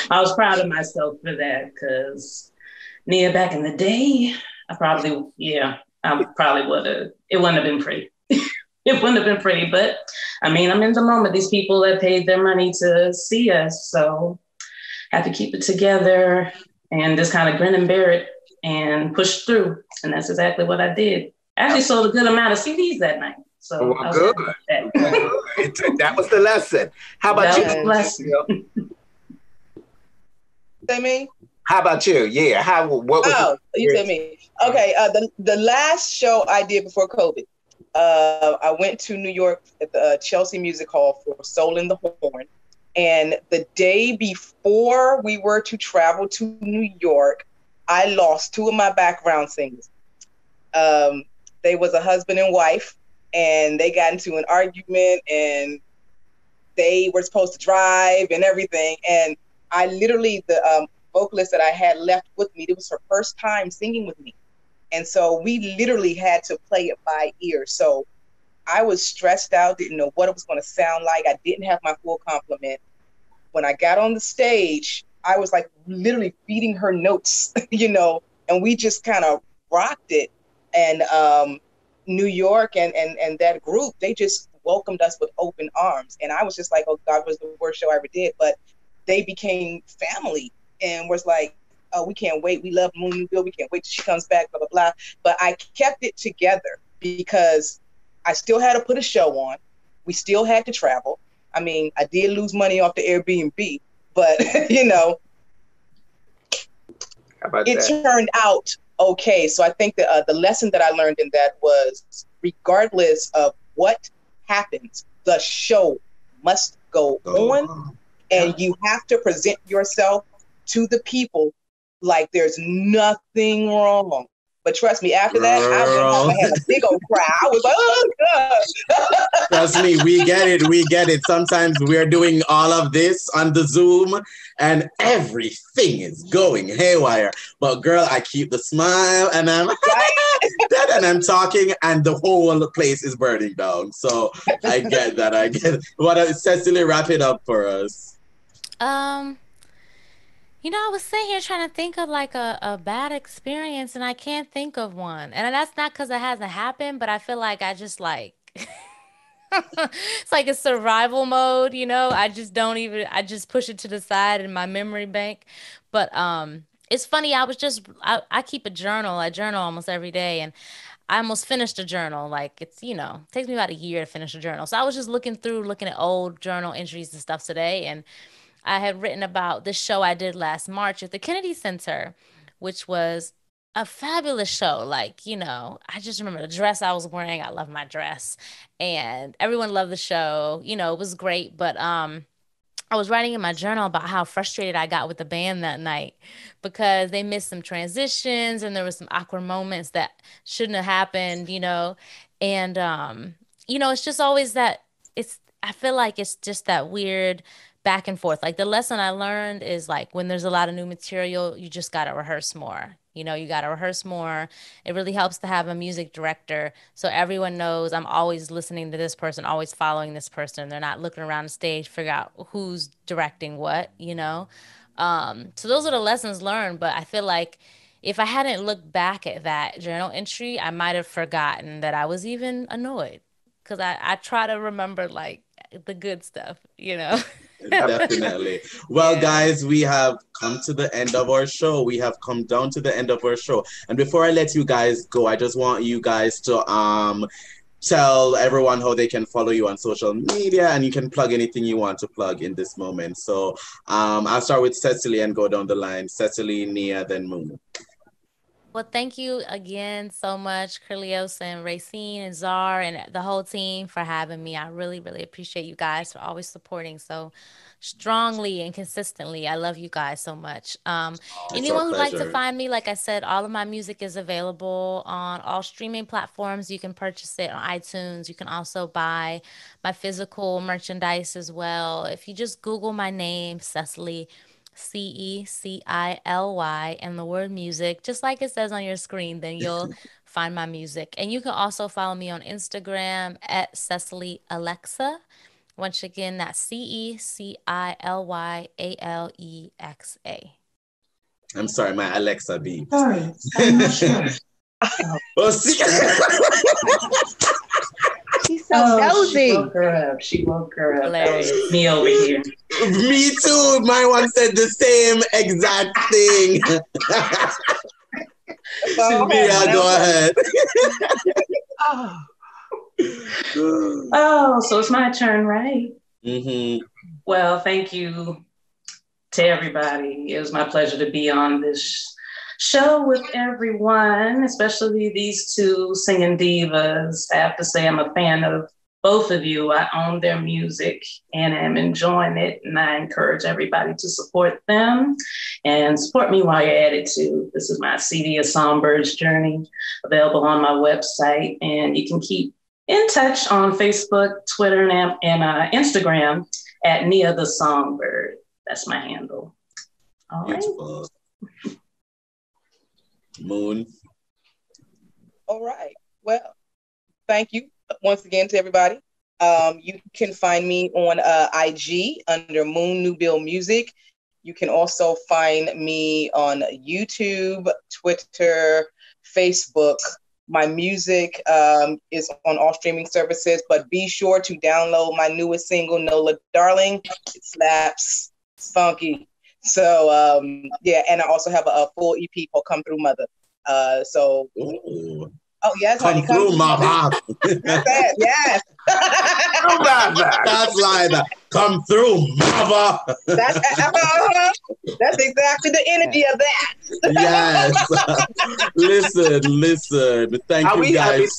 I was proud of myself for that because Nia, back in the day, I probably would have, it wouldn't have been pretty. It wouldn't have been pretty, but I mean, I'm in the moment. These people that paid their money to see us, so I have to keep it together and just kind of grin and bear it and push through. And that's exactly what I did. I actually sold a good amount of CDs that night. So well, good. That was the lesson. How about you? Say me? How about you? Yeah. What was you said me. Okay. The last show I did before COVID, I went to New York at the Chelsea Music Hall for Soul in the Horn. And the day before we were to travel to New York, I lost two of my background singers. They was a husband and wife, and they got into an argument, and they were supposed to drive and everything. And I literally, the vocalist that I had left with me, it was her first time singing with me. And so we literally had to play it by ear. So I was stressed out, didn't know what it was going to sound like. I didn't have my full complement. When I got on the stage, I was like literally feeding her notes, you know, and we just kind of rocked it. And New York and that group, they just welcomed us with open arms. And I was just like, oh God, was the worst show I ever did. But they became family and was like, oh, we can't wait. We love MoonNewbill. We can't wait till she comes back, blah, blah, blah. But I kept it together because I still had to put a show on. We still had to travel. I mean, I did lose money off the Airbnb, but you know, it turned out okay. So I think that the lesson that I learned in that was, regardless of what happens, the show must go on, and you have to present yourself to the people like there's nothing wrong. But trust me, after that, I had a big old cry. I was like, oh God. Trust me, we get it. We get it. Sometimes we're doing all of this on the Zoom and everything is going haywire. But girl, I keep the smile and I'm and I'm talking and the whole place is burning down. So I get that. I get it. What Cecily, wrap it up for us. You know, I was sitting here trying to think of like a bad experience and I can't think of one. And that's not because it hasn't happened, but I feel like I just like, it's like a survival mode, you know? I just push it to the side in my memory bank. But it's funny, I keep a journal. I journal almost every day and I almost finished a journal. Like it's, you know, it takes me about a year to finish a journal. So I was just looking at old journal entries and stuff today, and I had written about this show I did last March at the Kennedy Center, which was a fabulous show. Like, you know, I just remember the dress I was wearing. I love my dress and everyone loved the show. You know, it was great. But I was writing in my journal about how frustrated I got with the band that night because they missed some transitions and there was some awkward moments that shouldn't have happened, you know. And, you know, it's just always that I feel like it's just that weird back and forth. Like the lesson I learned is like when there's a lot of new material, you just got to rehearse more. You know, you got to rehearse more. It really helps to have a music director so everyone knows I'm always listening to this person, always following this person. They're not looking around the stage, figure out who's directing what, you know. So those are the lessons learned. But I feel like if I hadn't looked back at that journal entry, I might have forgotten that I was even annoyed because I try to remember like the good stuff, you know. Definitely. Well, guys, we have come to the end of our show. We have come down to the end of our show. And before I let you guys go, I just want you guys to tell everyone how they can follow you on social media, and you can plug anything you want to plug in this moment. So I'll start with Cecily and go down the line. Cecily, Nia, then Moon. Well, thank you again so much, Krylios and Rayceen and Czar and the whole team for having me. I really, really appreciate you guys for always supporting so strongly and consistently. I love you guys so much. Anyone who'd like to find me, like I said, all of my music is available on all streaming platforms. You can purchase it on iTunes. You can also buy my physical merchandise as well. If you just Google my name, Cecily, Cecily, and the word music, just like it says on your screen, then you'll find my music. And you can also follow me on Instagram at CecilyAlexa. Once again, that's CeciliAlexa. I'm sorry, my Alexa beep. Sorry, I'm not sure. She's so nosy. She woke her up. That was me over here. Me too. My one said the same exact thing. Go ahead. Oh, so it's my turn, right? Mm-hmm. Well, thank you to everybody. It was my pleasure to be on this show with everyone, especially these two singing divas. I have to say I'm a fan of both of you. I own their music and am enjoying it, and I encourage everybody to support them and support me while you're at it too. This is my CD, A Songbird's Journey, available on my website, and you can keep in touch on Facebook, Twitter, and Instagram at Nia the Songbird. That's my handle. All Beautiful. Right. Moon. All right. Well, thank you once again to everybody. You can find me on IG under MoonNewbill Music. You can also find me on YouTube, Twitter, Facebook. My music is on all streaming services, but be sure to download my newest single, Nola Darling. It slaps, funky. So yeah, and I also have a full EP called Come Through Mother. Ooh. Oh yes, come honey, through, mother. That's it, yes. That's like that. Come through, mother. That's exactly the energy of that. Yes. Listen. Thank you guys.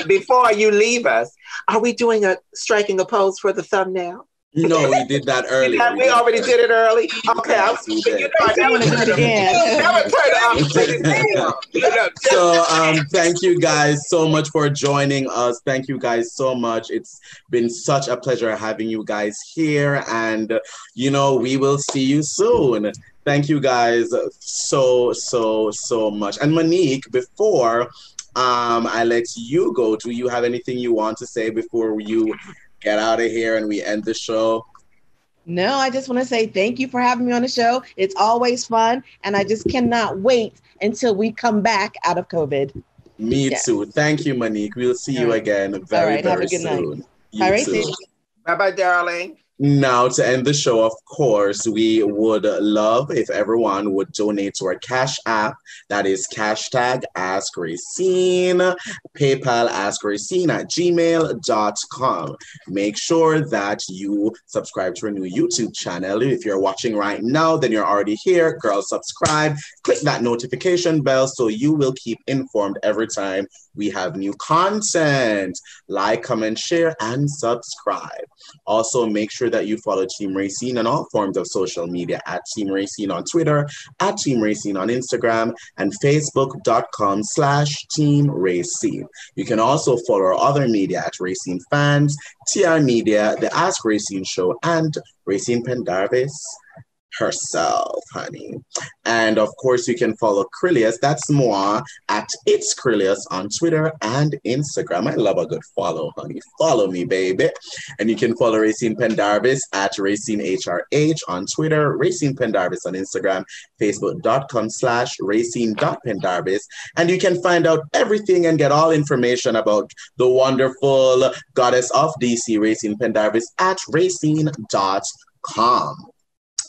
Before you leave us, are we doing striking a pose for the thumbnail? No, we did that earlier. We already did it early. Okay, yes, I want to do it again. So, thank you guys so much for joining us. Thank you guys so much. It's been such a pleasure having you guys here, and we will see you soon. Thank you guys so much. And Monique, before I let you go, do you have anything you want to say before you get out of here and we end the show? No, I just want to say thank you for having me on the show. It's always fun, and I just cannot wait until we come back out of COVID. Me too. Thank you, Monique. We'll see you again very soon. All right, you too. Bye-bye, darling. Now, to end the show, of course, we would love if everyone would donate to our Cash App. That is hashtag Ask Rayceen, PayPal AskRayceen@gmail.com. Make sure that you subscribe to our new YouTube channel. If you're watching right now, then you're already here. Girl, subscribe. Click that notification bell so you will keep informed every time we have new content. Like, comment, share, and subscribe. Also, make sure that you follow Team Rayceen on all forms of social media at Team Rayceen on Twitter, at Team Rayceen on Instagram, and Facebook.com/Team Rayceen. You can also follow our other media at Rayceen Fans, TR Media, The Ask Rayceen Show, and Rayceen Pendarvis herself, honey. And of course, you can follow Krylios, that's moi, at It's Krylios on Twitter and Instagram. I love a good follow, honey. Follow me, baby. And you can follow Rayceen Pendarvis at Rayceen HRH on Twitter, Rayceen Pendarvis on Instagram, Facebook.com/Rayceen.Pendarvis. And you can find out everything and get all information about the wonderful goddess of DC, Rayceen Pendarvis, at Rayceen.com.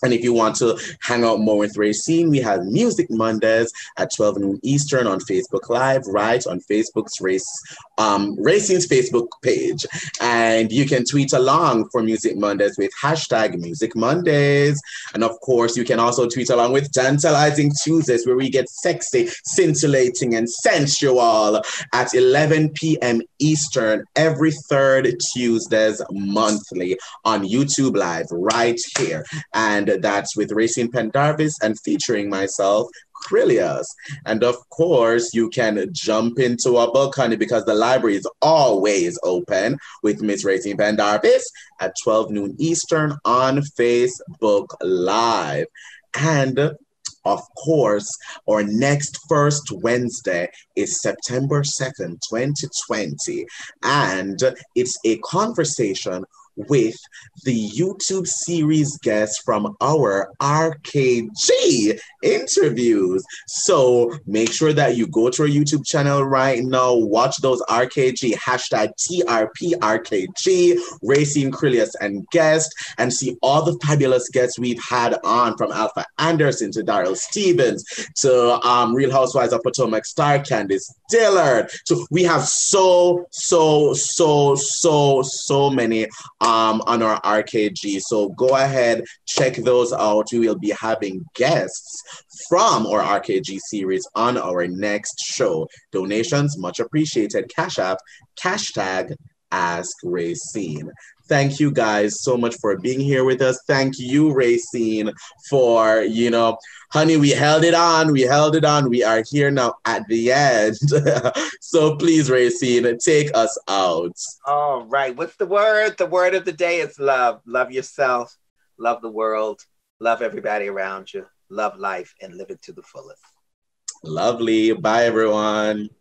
And if you want to hang out more with Rayceen, we have Music Mondays at 12 noon Eastern on Facebook Live, right on Facebook's Rayceen's Facebook page. And you can tweet along for Music Mondays with hashtag Music Mondays. And of course, you can also tweet along with Tantalizing Tuesdays, where we get sexy, scintillating, and sensual at 11 p.m. Eastern every third Tuesdays monthly on YouTube Live right here. And that's with Rayceen Pendarvis and featuring myself, Krylios. And of course, you can jump into a book, honey, because the library is always open with Miss Rayceen Pendarvis at 12 noon Eastern on Facebook Live. And of course, our next first Wednesday is September 2nd, 2020. And it's a conversation with the YouTube series guests from our RKG interviews. So make sure that you go to our YouTube channel right now, watch those RKG, hashtag TRPRKG, Rayceen, Krylios, and guest, and see all the fabulous guests we've had on, from Alpha Anderson to Daryl Stevens to Real Housewives of Potomac star Candice Dillard. So we have so many on our RKG. So go ahead, check those out. We will be having guests from our RKG series on our next show. Donations much appreciated. Cash App, hashtag Ask Rayceen. Thank you guys so much for being here with us. Thank you, Rayceen, for, honey, we held it on. We are here now at the end. So please, Rayceen, take us out. All right. What's the word? The word of the day is love. Love yourself. Love the world. Love everybody around you. Love life and live it to the fullest. Lovely. Bye, everyone.